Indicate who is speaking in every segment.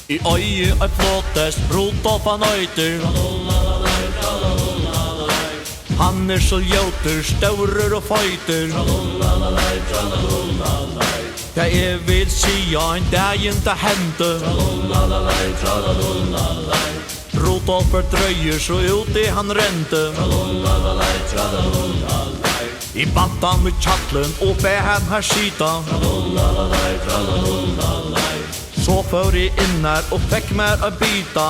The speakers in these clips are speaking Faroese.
Speaker 1: I øye er flottest, Rudolf han øyter. Han er så ljótur, staurer og føyter. Det vil sia en dagen det hente. Rudolf drøyer så ute han rente. I battan med tjattlen og be han her sita. Så får jeg inn her og fikk mer å bita.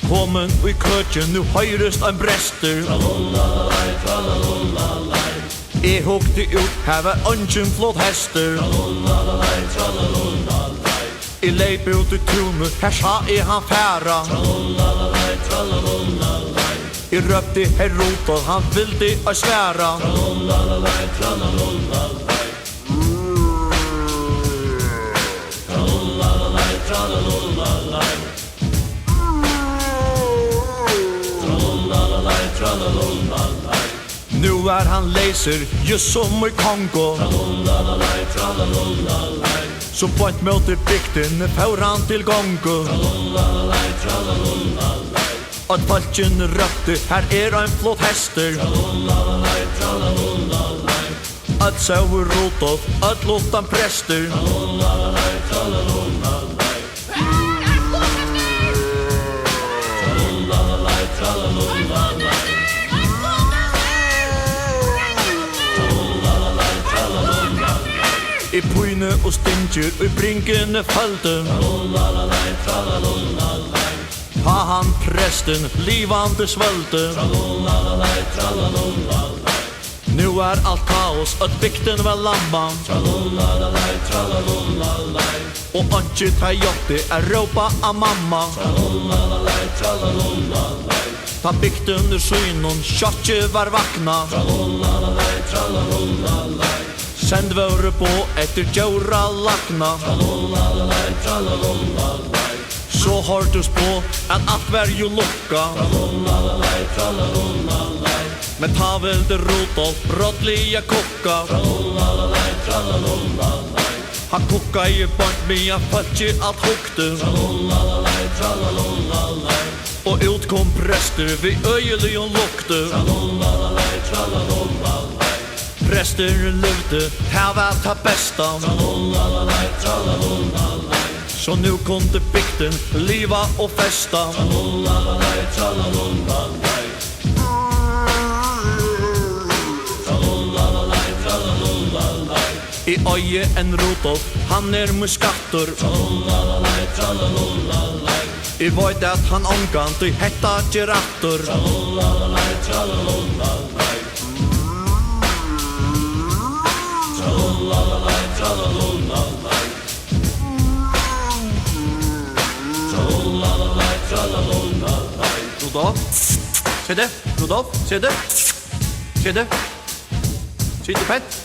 Speaker 1: Kommen i køtjen, nu høyrest en brester. Jeg hukte ut, her var ønsken flott hester. Jeg leip ut i tunet, her sa jeg han færa. Jeg røpte her Rudolf, han vilde å sværa. Nu er han leser, just som i Kongo. Så på et møte bygden, får han til gongo. At falken røpte, her er en flott hester. At sauer Rudolf, at låtan prester. I pøyne og stinger, i brinkene falte. Ha han presten, livande svelte. Nu er alt kaos, at bygden var lamma. Og ikke ta jotte, er råpa av mamma. Ta bygden ur synen, kjotje var vakna. Send våre på etter djåra lakna. Så hørtes på at alt var jo lukka. Men ta vel det Rudolf, rådlige kokka. Han kokka i bort med jeg følte alt hukte. Og ut kom prester vi øyelig og lukte. Prester levde, her var ta besta. Så nu kunde bygden liva og festa. I øye en Rudolf, han er muskatter. I vet at han omgant i hetta geratter. Rudolf, se det, Rudolf, se det. Se det. Sitter pent.